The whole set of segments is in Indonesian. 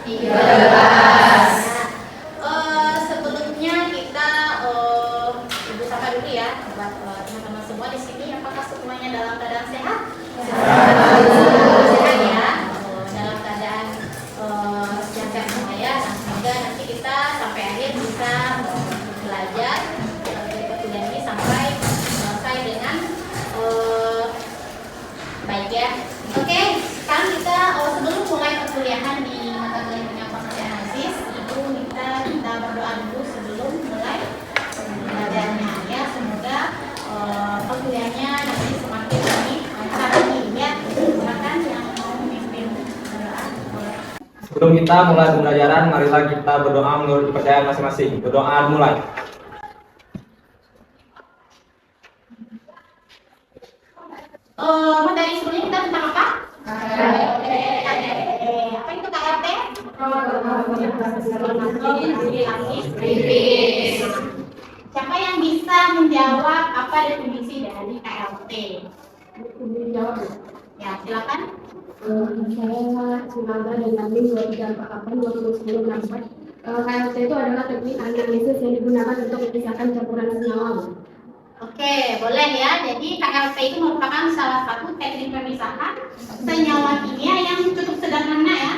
13. Sebelumnya kita Ibu sapa dulu ya buat teman-teman semua di sini. Apakah semuanya dalam keadaan sehat? Sehat ya. Dalam keadaan sehat semua ya. Nah, semoga nanti kita sampai akhir bisa belajar kuliah ini sampai selesai dengan baik ya. Oke, sekarang kita sebelum mulai perkuliahan di mata kuliah penyampaian analisis, Ibu minta kita berdoa dulu sebelum mulai belajarnya ya. Semoga perkuliahannya nanti semakin lebih lancar lagi ya. Silakan yang mau memimpin berdoa boleh. Sebelum kita mulai pembelajaran, marilah kita berdoa menurut kepercayaan masing-masing. Berdoa mulai. Materi sebelumnya kita tentang apa? KRT. Apa itu KRT? Siapa yang bisa menjawab apa definisi dari KRT? Ya, silakan. Saya Sunanda dengan NIM 2348 KLT itu adalah teknik analisis yang digunakan untuk memisahkan campuran senyawa. Oke, boleh ya. Jadi KLT itu merupakan salah satu teknik pemisahan senyawa kimia yang cukup sederhana ya.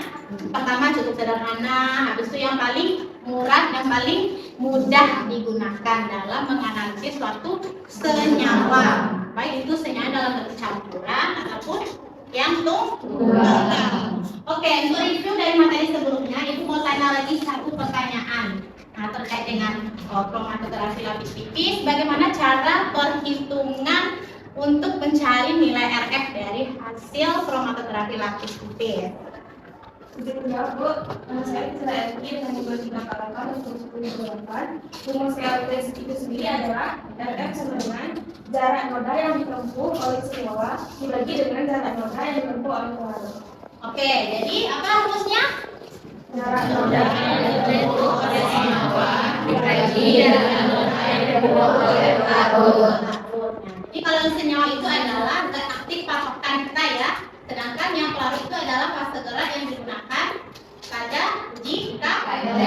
Pertama cukup sederhana, habis itu yang paling murah dan paling mudah digunakan dalam menganalisis suatu senyawa. Baik itu senyawa dalam bentuk campuran ataupun yang tunggal. Oke, untuk review dari materi sebelumnya, Ibu mau tanya lagi satu pertanyaan. Nah, terkait dengan kromatografi lapis tipis, bagaimana cara perhitungan untuk mencari nilai RF dari hasil kromatografi lapis tipis? Untuk menjawab, Bu, saya bisa yakin dengan 2348 untuk 1028. Rumus KLT itu sendiri adalah RF sama dengan jarak noda yang ditempuh oleh senyawa dibagi dengan jarak noda yang ditempuh oleh pelarut. Oke, jadi apa rumusnya? Jarak noda yang ditempuh oleh senyawa Dibagi dengan noda yang ditempuh oleh pelarut. Jadi kalau senyawa itu adalah zat aktif patokan kita ya, sedangkan yang pelarut itu adalah fase gerak yang digunakan pada uji KLT.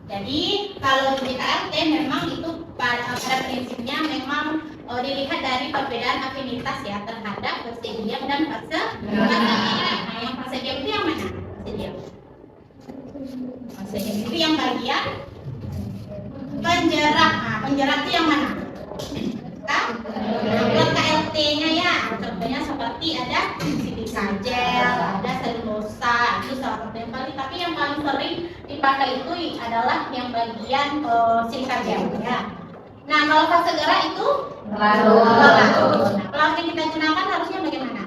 Jadi kalau uji KLT memang itu pada prinsipnya memang dilihat dari perbedaan afinitas ya terhadap fase diam dan fase ganas. Nah, yang fase diam itu yang mana? Fase diam. Fase diam itu yang bagian penjerat. Nah, penjerat itu yang mana? Buat KLT-nya ya, contohnya seperti ada silika gel, ada selulosa, itu salah satu yang paling. Tapi yang paling sering dipakai itu adalah yang bagian silika gel ya. Nah, kalau fase gerak itu Pelarut. Nah, pelarut yang kita gunakan harusnya bagaimana?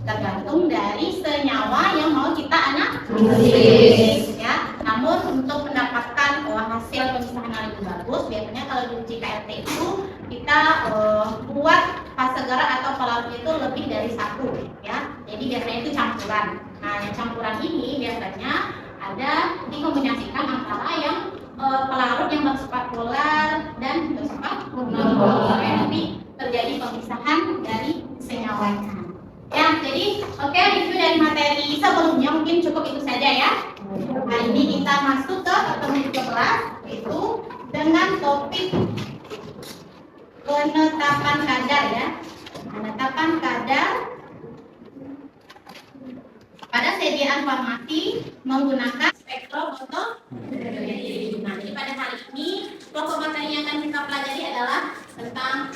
Tergantung dari senyawa yang mau kita analisis ya. Namun untuk mendapatkan hasil pemisahan yang lebih bagus, biasanya kalau di uji KLT itu kita buat fase gerak atau pelarutnya itu lebih dari satu ya. Jadi biasanya itu campuran. Nah, yang campuran ini biasanya ada dikombinasikan antara yang pelarut yang bersifat polar dan bersifat non-polar. Jadi terjadi pemisahan dari senyawanya. Ya, jadi oke, review dari materi sebelumnya mungkin cukup itu saja ya. Nah, ini kita masuk ke pertemuan ke-11 yaitu dengan topik penetapan kadar ya. Penetapan kadar pada sediaan farmasi menggunakan spektrofotometri. Nah, jadi pada hari ini pokok materi yang akan kita pelajari adalah tentang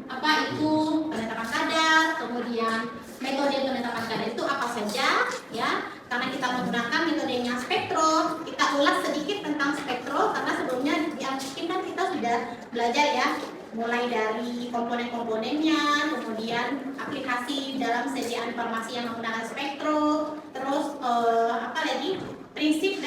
apa itu penetapan kadar, kemudian metode penetapan kadar itu apa saja ya. Karena kita menggunakan metodenya spektro, kita ulas sedikit tentang spektro karena sebelumnya di Alkikim kan kita sudah belajar ya, mulai dari komponen-komponennya, kemudian aplikasi dalam sediaan farmasi yang menggunakan spektro, terus apa lagi prinsip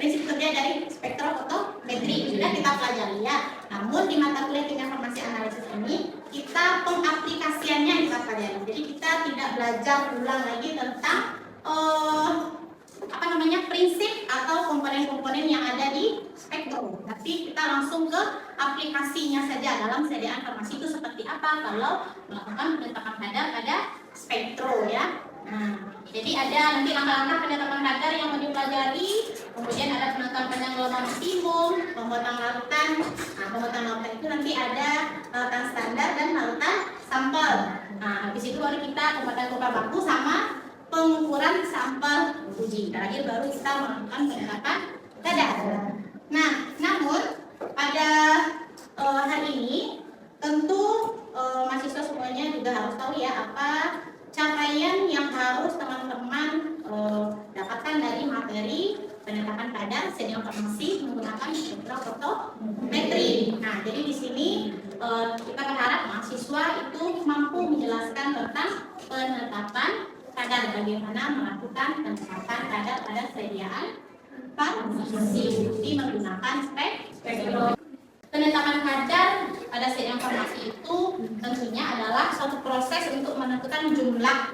kerja dari spektrofotometri sudah kita pelajari ya. Namun di mata kuliah tingkat farmasi analisis ini kita pengaplikasiannya kita pelajari. Jadi kita tidak belajar ulang lagi tentang prinsip atau komponen-komponen yang ada di spektrum, tapi kita langsung ke aplikasinya saja dalam sediaan farmasi itu seperti apa kalau melakukan penetapan kadar pada spektro ya. Nah, jadi ada nanti langkah-langkah penetapan kadar yang mau dipelajari, kemudian ada penetapan gelombang maksimum, pembuatan larutan. Nah, pembuatan larutan itu nanti ada larutan standar dan larutan sampel. Nah, habis itu baru kita pembuatan kurva baku sama pengukuran sampel uji. Terakhir baru kita melakukan penetapan kadar. Nah, namun pada hari ini tentu mahasiswa semuanya juga harus tahu ya apa capaian yang harus teman-teman dapatkan dari materi penetapan kadar sedium farmasi menggunakan spektrofotometri. Nah, jadi di sini kita berharap mahasiswa itu mampu menjelaskan tentang penetapan kadar, bagaimana melakukan penetapan kadar pada sediaan farmasi menggunakan spektrum. Penetapan kadar pada sediaan farmasi itu tentunya adalah suatu proses untuk menentukan jumlah,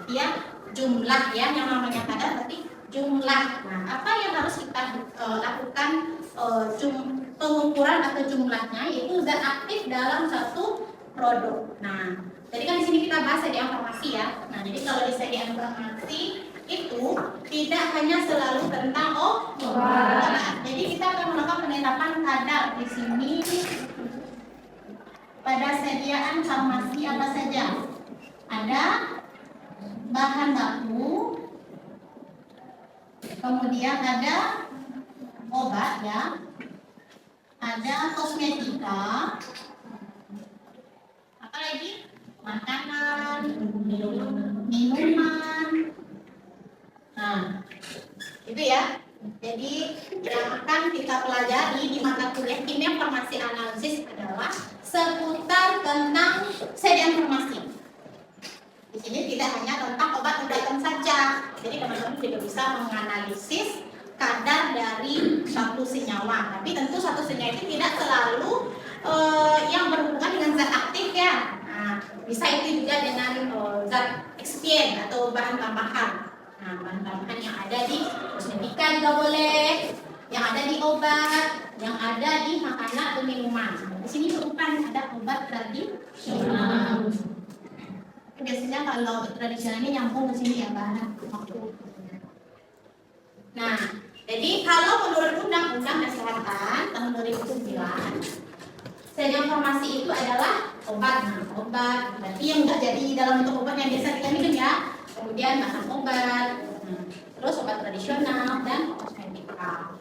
ya jumlah ya, yang namanya kadar berarti jumlah. Nah, apa yang harus kita lakukan pengukuran atau jumlahnya yaitu zat aktif dalam satu produk. Nah, jadi kan di sini kita bahas sediaan farmasi ya. Nah, jadi kalau di sediaan farmasi itu tidak hanya selalu tentang obat. Jadi kita akan melakukan penetapan kadar di sini pada sediaan farmasi apa saja. Ada bahan baku, kemudian ada obat ya, ada kosmetika, apa lagi? Makanan, minuman. Nah, itu ya. Jadi yang akan kita pelajari di mata kuliah kimia farmasi analisis adalah seputar tentang sediaan farmasi. Di sini tidak hanya tentang obat-obatan saja. Jadi teman-teman juga bisa menganalisis kadar dari satu senyawa. Tapi tentu satu senyawa itu tidak selalu yang berhubungan dengan zat aktif ya. Nah, bisa itu juga dengan zat eksipien atau bahan tambahan. Nah, bahan tambahan yang ada di kosmetika juga boleh, yang ada di obat, yang ada di makanan atau minuman. Di sini bukan ada obat tradisional. Biasanya kalau obat tradisional ini nyambung ke sini ya bahan waktu. Nah, jadi kalau menurut Undang-Undang Kesehatan tahun 2009, sediaan farmasi itu adalah obat. Nah, obat berarti yang nggak jadi dalam bentuk obat yang biasa kita minum ya. Kemudian bahan obat, terus obat tradisional dan kosmetika.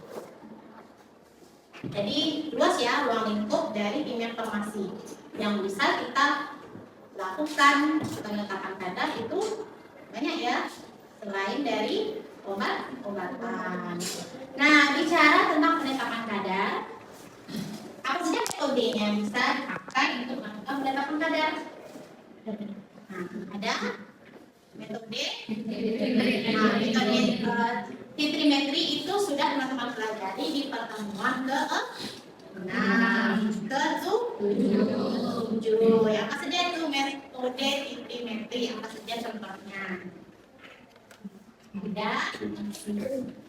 Jadi luas ya ruang lingkup dari kimia farmasi yang bisa kita lakukan penetapan kadar itu banyak ya, selain dari obat-obatan. Nah, bicara tentang penetapan kadar, apa saja metodenya bisa dipakai untuk melakukan penetapan kadar? Nah, ada metode titrimetri itu sudah teman-teman pelajari di pertemuan ke-7. Apa saja itu metode titrimetri? Apa saja contohnya? Ada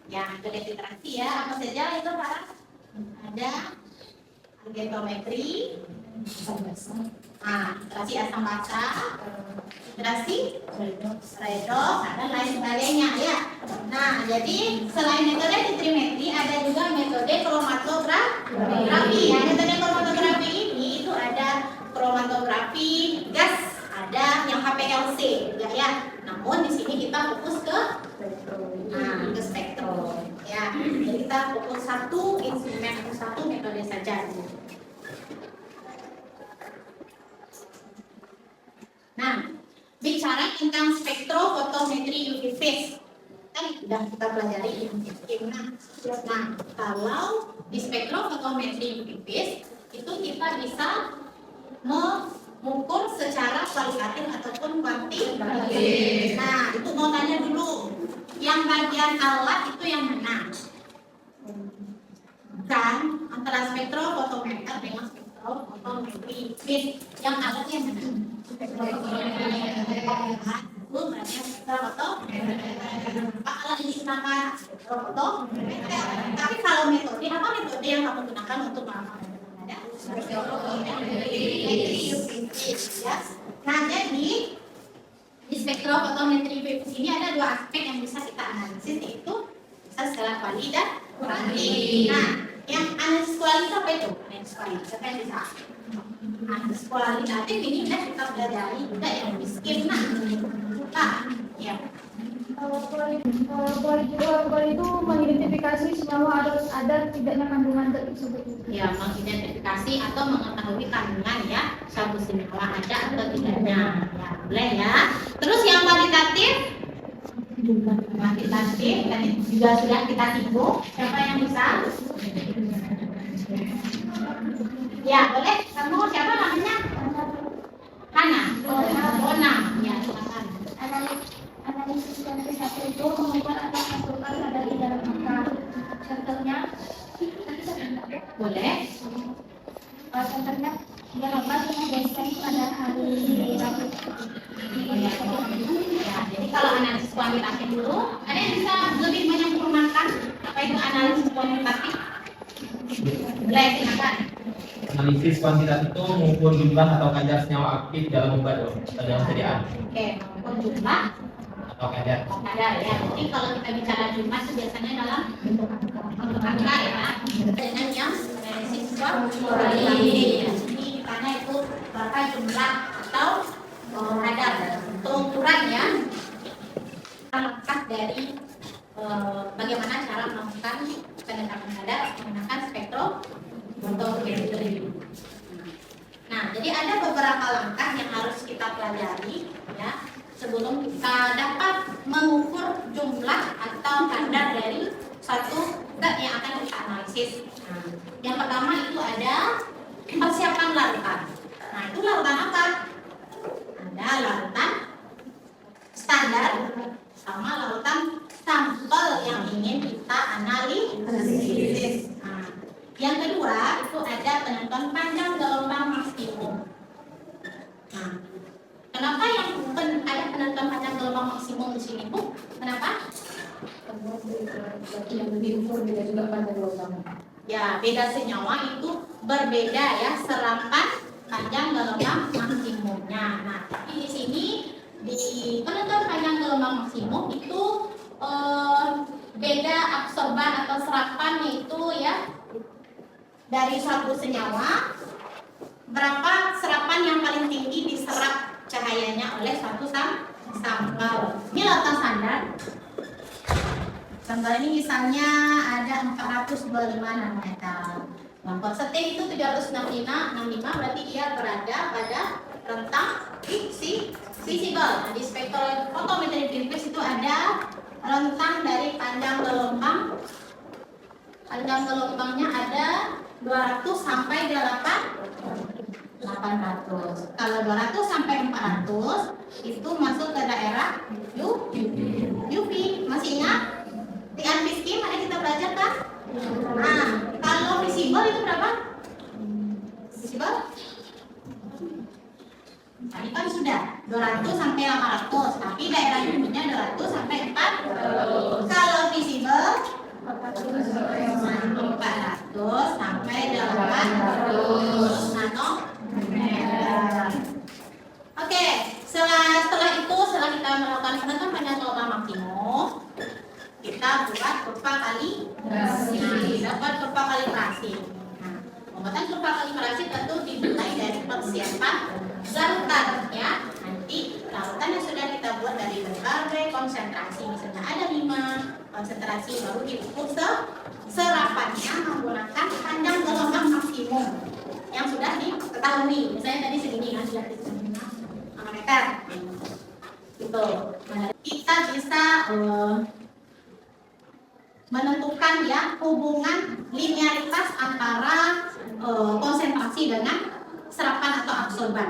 ya metode titrasi ya. Apa saja itu Pak? Ada argentometri, titrasi asam basa, titrasi redox, dan lain sebagainya ya. Nah, jadi selain metode titrimetri ada juga metode kromatografi. Ya, metode kromatografi ini itu ada kromatografi gas, ada yang HPLC juga ya. Namun di sini kita fokus ke spektrum. Ya, jadi kita fokus satu instrumen atau satu metode saja. Nah, bicara tentang spektrofotometri UV phase, kan sudah kita pelajari di kimia. Nah, kalau di spektrofotometri UV phase itu kita bisa mengukur secara kualitatif ataupun kuantitatif. Nah, itu mau tanya dulu, yang bagian alat itu yang mana? Dan antara spektrofotometer dengan spektrofotometri UV phase, yang alatnya yang mana? Alat ini digunakan tapi kalau metode, apa metode yang kamu gunakan untuk melakukan kadar? Nah, jadi di spektrofotometri ini ada dua aspek yang bisa kita analisis, yaitu skala kuali dan kuanti. Nah, yang analisis kualitatif apa itu? Analisis kualitatif siapa yang bisa? Analisis kualitatif ini udah kita pelajari juga yang miskin. Ya. Kuali itu mengidentifikasi senyawa ada tidaknya kandungan tersebut. Ya, mengidentifikasi atau mengetahui kandungan ya suatu senyawa ada atau tidaknya. Ya, boleh ya. Terus yang kualitatif tadi juga sudah kita singgung. Siapa yang bisa? Ya, boleh. Kamu siapa namanya? Hana. Bona. Ya, silakan. Analisis kuantitatif itu mengukur atau menentukan kadar di dalam angka. Contohnya, Boleh. contohnya dia dapat menjelaskan pada hari Rabu. Ya, jadi kalau analisis kuantitatif dulu, ada yang bisa lebih menyempurnakan apa itu analisis kuantitatif? Boleh, silakan. Analisis kuantitatif itu mengukur jumlah atau kadar senyawa aktif dalam obat dalam sediaan Oke, mengukur jumlah atau kadar. kadar ya. Jadi kalau kita bicara jumlah itu biasanya dalam bentuk angka ya. Dengan yang analisis kualitatif. Ya, jadi ditanya itu berapa jumlah atau kadar untuk ukuran ya. Langkah dari bagaimana cara melakukan penetapan kadar menggunakan spektrofotometri. Nah, jadi ada beberapa langkah yang harus kita pelajari ya sebelum kita dapat mengukur jumlah atau kadar dari suatu zat yang akan kita analisis. Nah, yang pertama itu ada persiapan larutan. Nah, itu larutan apa? Ada larutan standar sama larutan sampel yang ingin kita analisis. Nah, yang kedua itu ada penentuan panjang gelombang maksimum. Nah, kenapa ada penentuan panjang gelombang maksimum di sini, Bu? Kenapa? Yang diukur beda juga pada gelombang. Ya, beda senyawa itu berbeda ya serapan panjang gelombang maksimumnya. Nah, tapi di sini di penentuan panjang gelombang maksimum itu beda absorban atau serapan itu ya dari suatu senyawa berapa serapan yang paling tinggi diserap cahayanya oleh suatu sampel. Ini larutan standar. Sampel ini misalnya ada 425 nanometer. Positif itu 765 berarti dia berada pada rentang visible. Nah, di spektrofotometri Greenpeace itu ada rentang dari panjang gelombangnya ada 200 sampai 800. Kalau 200 sampai 400 itu masuk ke daerah UV. Masih ingat? Di anti-skim ada kita belajar kan? Nah, kalau visible itu berapa? Visible? Tadi kan sudah 200 sampai 800, tapi daerah UV-nya 200 sampai 400. Kalau visible 400 sampai 800 nanometer. Oke, setelah kita melakukan penentuan panjang gelombang maksimum, kita buat kurva kalibrasi. Dapat kurva kalibrasi. Nah, pembuatan kurva kalibrasi tentu dimulai dari persiapan larutan ya. Nanti larutan yang sudah kita buat dari berbagai konsentrasi, misalnya ada 5 konsentrasi, baru diukur serapannya menggunakan panjang gelombang maksimum yang sudah diketahui. Misalnya tadi segini kan sudah disebut nanometer. Gitu. Nah, kita bisa menentukan ya hubungan linearitas antara konsentrasi dengan serapan atau absorban.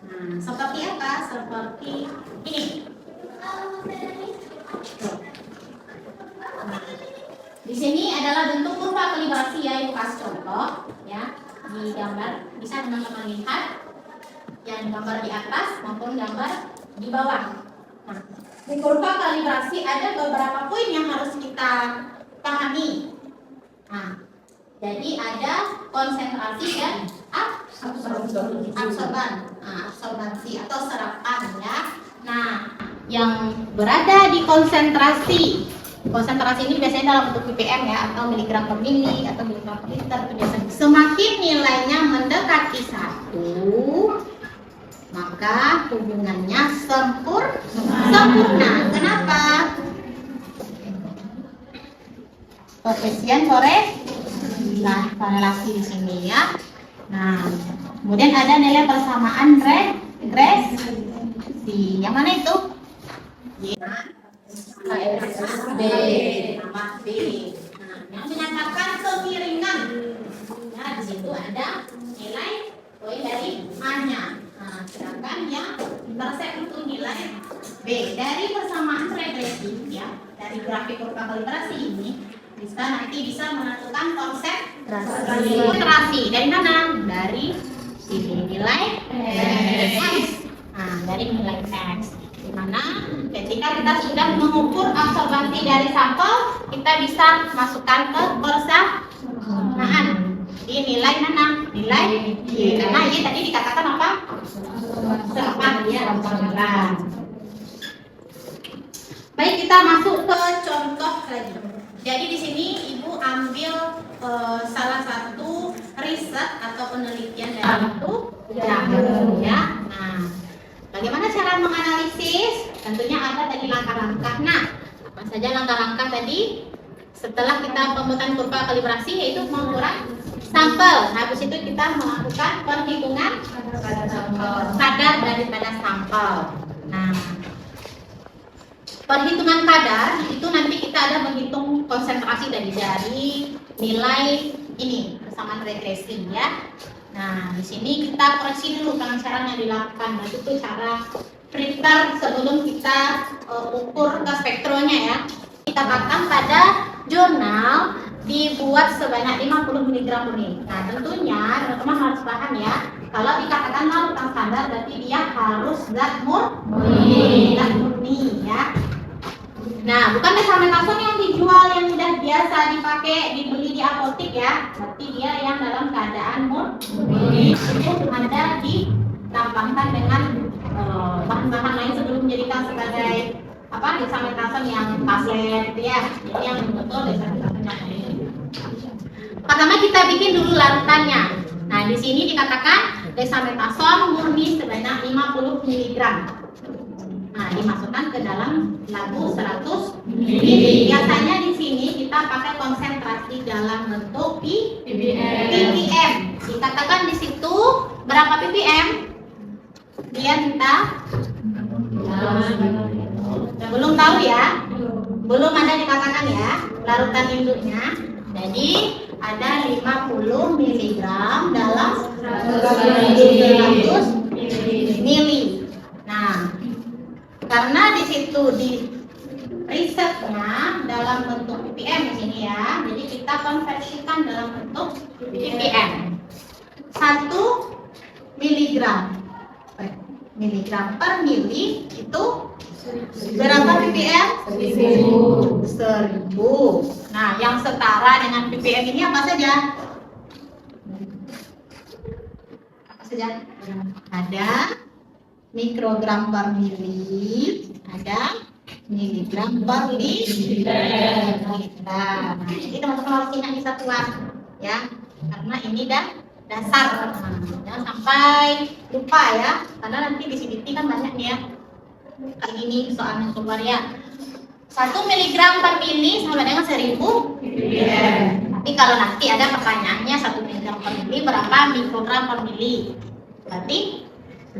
Nah, seperti apa? Seperti ini. Di sini adalah bentuk kurva kalibrasi ya, ibu kasih contoh ya di gambar. Bisa teman-teman lihat yang gambar di atas maupun gambar di bawah. Nah, di kurva kalibrasi ada beberapa poin yang harus kita pahami. Nah, jadi ada konsentrasi dan absorban, absorbansi atau serapan ya. Nah, yang berada di konsentrasi. Konsentrasi ini biasanya dalam bentuk ppm ya, atau miligram per mili atau miligram per liter. Biasanya semakin nilainya mendekati 1, maka hubungannya sempurna. Kenapa? Koefisien korelasi di sini ya. Nah, kemudian ada nilai persamaan regresi. Yang mana itu? B. Nama B. Nah, yang menyatakan kemiringan. Nah, di situ ada nilai poin dari A-nya. Nah, sedangkan yang intersek itu nilai B. Dari persamaan regresi ya, dari grafik kurva kalibrasi ini nanti bisa menentukan konsentrasi. Dari mana? Dari sini nilai X. Nah, dari nilai X. Dimana ketika kita sudah mengukur absorbansi dari sampel, kita bisa masukkan ke persamaan. Di nilai mana? Nilai Y. Karena Y tadi dikatakan apa? Sepakat ya. Baik, kita masuk ke contoh lagi. Jadi di sini Ibu ambil salah satu riset atau penelitian dari itu ya. Nah, bagaimana cara menganalisis? Tentunya ada tadi langkah-langkah. Nah, apa saja langkah-langkah tadi? Setelah kita pembuatan kurva kalibrasi, yaitu pengukuran sampel. Habis itu kita melakukan perhitungan kadar daripada sampel. Nah, perhitungan kadar itu nanti kita ada menghitung konsentrasi dari nilai ini persamaan regresi ya. Nah, di sini kita koreksi dulu dengan cara yang dilakukan. Nah, itu cara printer sebelum kita ukur ke spektronya ya. Kita katakan pada jurnal dibuat sebanyak 50 mg per mili. Nah, tentunya teman-teman harus paham ya. Kalau dikatakan larutan standar berarti dia harus zat murni ya. Nah, bukan dexamethasone yang dijual yang sudah biasa dipakai dibeli di apotek ya. Berarti dia yang dalam keadaan murni itu ada ditambahkan dengan bahan-bahan lain sebelum dijadikan sebagai dexamethasone yang tablet gitu ya. Jadi yang betul dexamethasone. Pertama kita bikin dulu larutannya. Nah, di sini dikatakan dexamethasone murni sebanyak 50 mg. Nah, dimasukkan ke dalam labu 100 ml. Biasanya di sini kita pakai konsentrasi dalam bentuk ppm. Dikatakan di situ berapa ppm? Dia minta belum tahu ya. Belum ada dikatakan ya larutan induknya. Jadi ada 50 mg dalam 100 ml. Nah, karena di situ di risetnya dalam bentuk ppm di sini ya, jadi kita konversikan dalam bentuk ppm. 1 miligram per mili itu berapa ppm? 1000. Nah, yang setara dengan ppm ini apa saja? Ada mikrogram per mili, ada miligram per liter. Nah, jadi teman-teman harus ingat di satuan ya, karena ini dasar. Jangan sampai lupa ya, karena nanti di CBT kan banyak nih ya. Kayak ini soalnya keluar ya. 1 miligram per mili sama dengan 1000 ppm. Tapi kalau nanti ada pertanyaannya 1 miligram per mili berapa mikrogram per mili? Berarti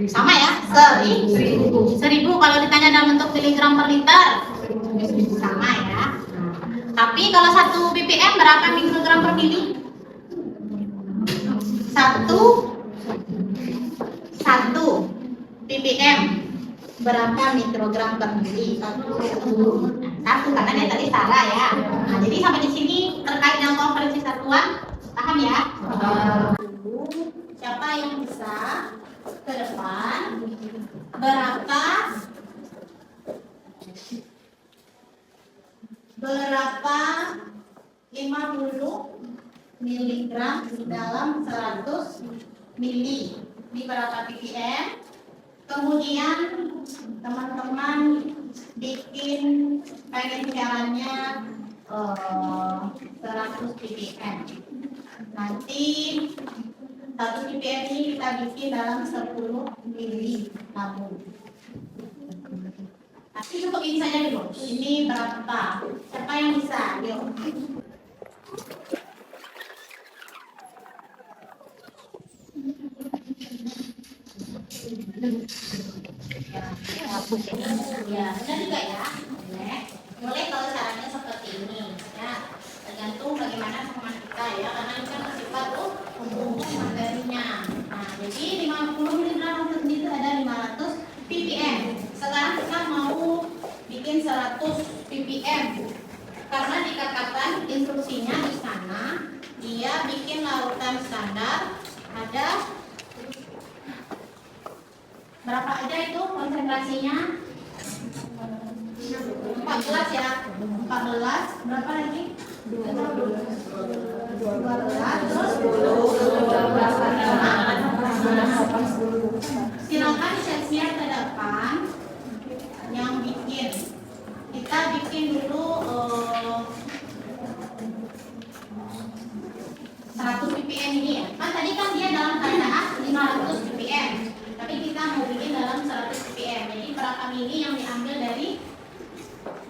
sama ya, 1000. Kalau ditanya dalam bentuk miligram per liter sama ya. Tapi kalau 1 ppm berapa mikrogram per mili? 1 ppm berapa mikrogram per mili? 1 karena dia tadi salah ya. Nah, jadi sampai di sini terkait dengan konversi satuan, paham ya? Siapa yang bisa ke depan berapa 50 miligram dalam 100 mili ini berapa ppm? Kemudian teman-teman bikin pengen caranya 100 ppm. Nanti 100 ppm ini kita bikin dalam 10 mili tabung. Tapi cukup ini saja dulu. Ini berapa? Siapa yang bisa? Yuk. Ya, benar juga ya. Boleh kalau caranya seperti ini. Ya, tergantung bagaimana teman kita ya. Karena ini kan bersifat untuk materinya. Nah, jadi 50 mg itu ada 500 ppm. Sekarang kita mau bikin 100 ppm. Karena dikatakan instruksinya di sana, dia bikin larutan standar ada berapa aja itu konsentrasinya? 14 ya. 14 berapa lagi? 12 terus 10. Silakan share ke depan yang bikin. Kita bikin dulu 100 ppm ini ya. Kan tadi kan dia dalam keadaan 500 ppm. Tapi kita mau bikin dalam 100 ppm. Jadi berapa mili yang diambil dari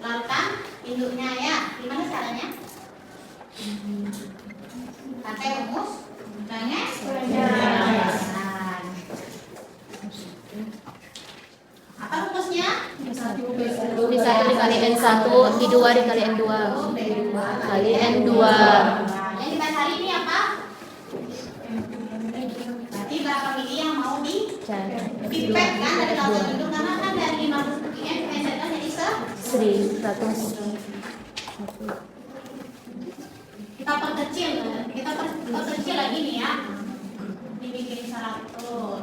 larutan induknya ya? Gimana caranya? Pakai rumus banyak? Apa rumusnya? Bisa dikali N1, di 2 dikali N2 kali N2. Yang kita cari ini apa? Berarti berapa mili yang mau dipipet kan dari larutan induk? Karena kan dari 500 ppm dipesetkan jadi 100. kita perkecil lagi nih ya, dibikin 100.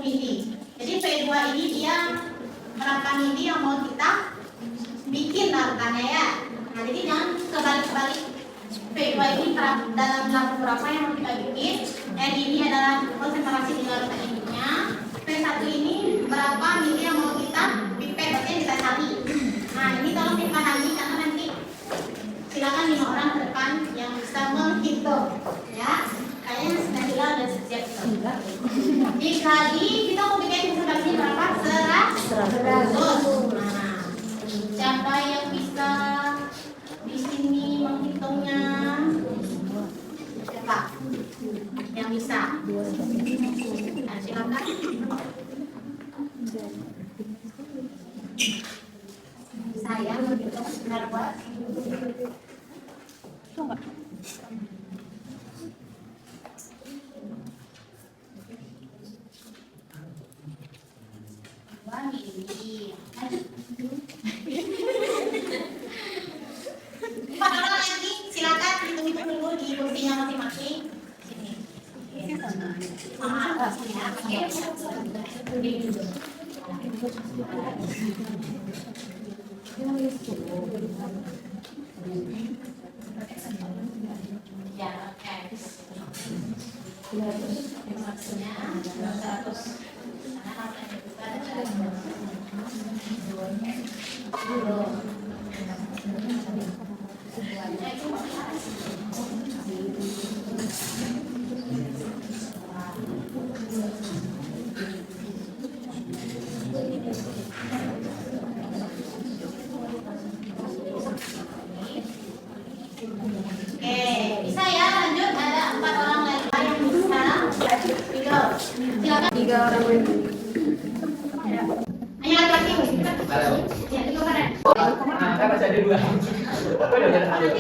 Mili. Jadi P2 ini dia berapa mili yang mau kita bikin larutannya ya. Nah jadi jangan kebalik-balik. P2 ini dalam lampu berapa yang mau kita bikin. N ini adalah konsentrasi di larutan ininya. P1 ini berapa mili yang mau kita pipet, berarti yang kita cari. Nah ini tolong dipahami karena nanti silakan 5 orang ke depan yang bisa menghitung ya. Kayaknya sudah hilang dan sejak dikali kita mau bikin konsentrasi berapa? 100. Nah siapa yang bisa di sini menghitungnya? Siapa yang bisa? Nah, silakan. Saya menghitung benar buat. Coba. 2 mili. Lanjut. 4 orang lagi, silakan hitung-hitung dulu di kursinya masing-masing. Sini. Ya, oke. Maksudnya 100. Bisa ya, lanjut. Ada 4 orang lagi yang bisa. Silakan. 3 orang lagi. Hanya laki-laki. Ya, itu keren. Saya masih ada 2. Apa udah ada 1?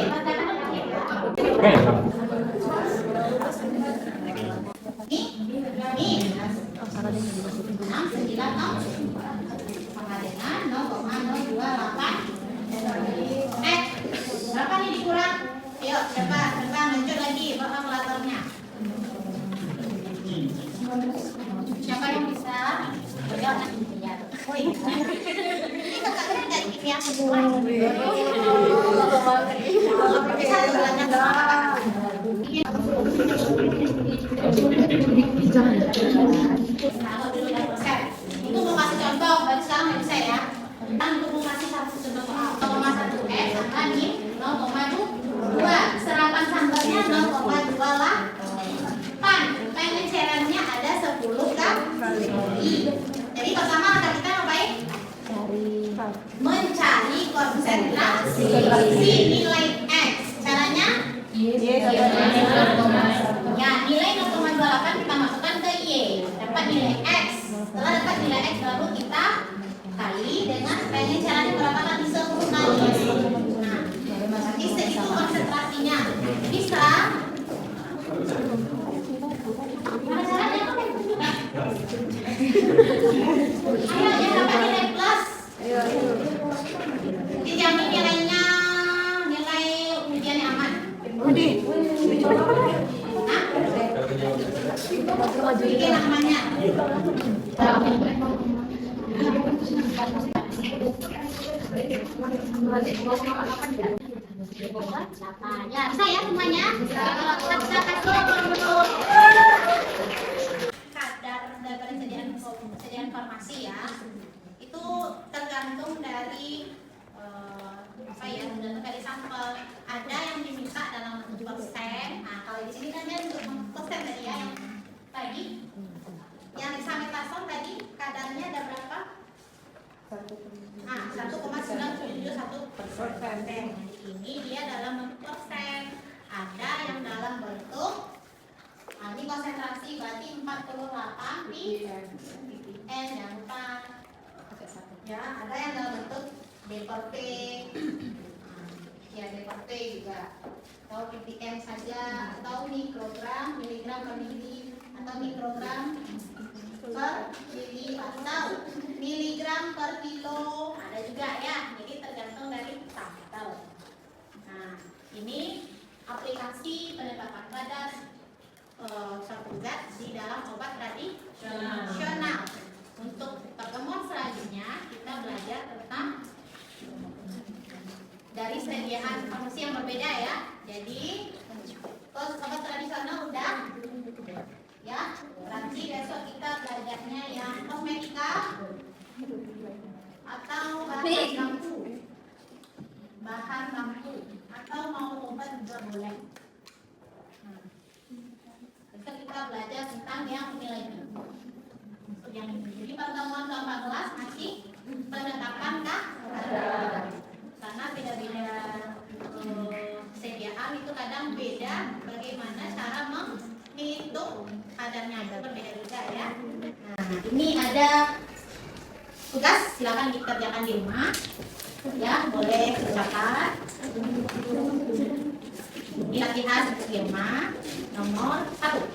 Berapa nih dikurang? Ayo, coba lanjut lagi kalkulatornya. Siapa yang bisa? Ya, ya. Oh iya. Ini kakaknya dari kimia semua. Bisa sebenarnya Kalau dulu udah persen. Itu mau kasih contoh, baru sekarang nggak bisa ya. Kita untuk mau kasih satu contoh soal 0,1 sama nih 0,2. Serapan sambalnya 0,28. Pengen cairannya ada 10 kan? Jadi pertama langkah kita ngapain? Mencari konsentrasi nilai X. Caranya? Ya, nilai 0,28 kita masukkan ke Y. Dapat nilai X. Setelah dapat nilai X baru kita kali dengan pengen caranya berapa kali 10 kali. Nah, berarti itu konsentrasinya. Bisa. Mana caranya? Ayo yang dapat nilai plus. Dijamin nilainya, nilai ujiannya aman. Nah, bikin namanya. Ya, bisa ya semuanya. Kalau kita kasih kadar dari sediaan informasi ya, itu tergantung dari apa ya, tergantung dari sampel. Ada yang diminta dalam bentuk persen. Nah, kalau di sini kan dia untuk persen tadi ya, yang tadi yang dexamethasone tadi kadarnya ada berapa? Nah, 1,971%. Ini dia dalam bentuk persen. Ada yang dalam bentuk, nah ini konsentrasi berarti 48 ppm, jangan lupa. Ya, ada yang dalam bentuk D/P. Ya, D/P juga. Atau ppm saja, atau mikrogram, miligram per mili, atau mikrogram per mili, atau miligram per kilo. Ada juga ya. Jadi tergantung dari sampel. Nah, ini aplikasi penetapan kadar suatu zat di dalam obat tradisional. Untuk pertemuan selanjutnya kita belajar tentang dari sediaan informasi yang berbeda ya. Jadi obat tradisional udah ya. Berarti besok kita belajarnya yang kosmetika atau bahan baku atau mau obat juga boleh. Besok kita belajar tentang yang nilai yang ini. Jadi pertemuan ke-14 masih penetapan kadar. Karena beda-beda sediaan itu kadang beda bagaimana cara menghitung kadarnya, itu berbeda-beda ya. Nah, ini ada tugas, silakan dikerjakan di rumah. Ya, boleh dicatat. Ini latihan di rumah nomor 1.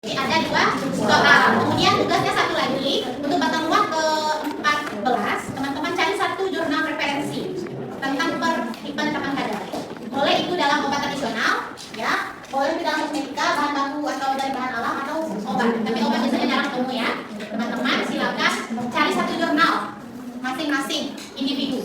Jadi ada 2 soal. Kemudian tugasnya satu lagi untuk pertemuan ke-14, teman-teman cari satu jurnal referensi tentang penetapan kadar. Boleh itu dalam obat tradisional, ya. Boleh itu dalam kosmetika, bahan baku atau dari bahan alam atau obat. Tapi obat biasanya jarang ketemu ya. Teman-teman silakan cari satu jurnal masing-masing individu.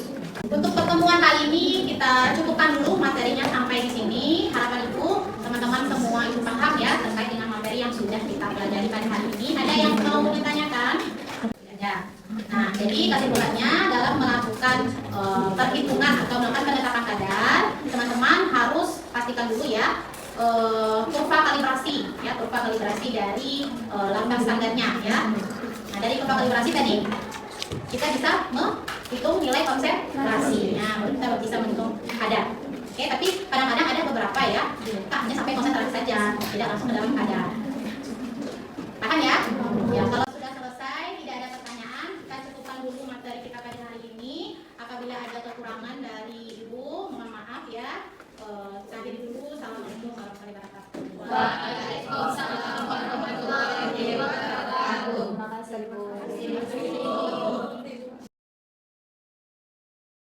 Untuk pertemuan kali ini kita cukupkan dulu materinya sampai di sini. Harapan Ibu teman-teman semua itu paham ya terkait dengan materi yang sudah kita pelajari pada hari ini. Ada yang mau ditanyakan? Ada. Nah, jadi kesimpulannya dalam melakukan perhitungan atau melakukan penetapan kadar, teman-teman harus pastikan dulu ya kurva kalibrasi ya, kurva kalibrasi dari lambang standarnya ya. Nah, dari kurva kalibrasi tadi kita bisa menghitung nilai konsentrasinya, kita bisa menghitung kadar. Oke, tapi kadang-kadang ada beberapa ya, kita hanya sampai konsentrasi saja, tidak langsung ke dalam kadar. Paham ya? Ya, kalau sudah selesai, tidak ada pertanyaan, kita cukupkan dulu materi kita pada hari ini. Apabila ada kekurangan dari Ibu, mohon maaf ya. Saya dulu, assalamualaikum warahmatullahi wabarakatuh.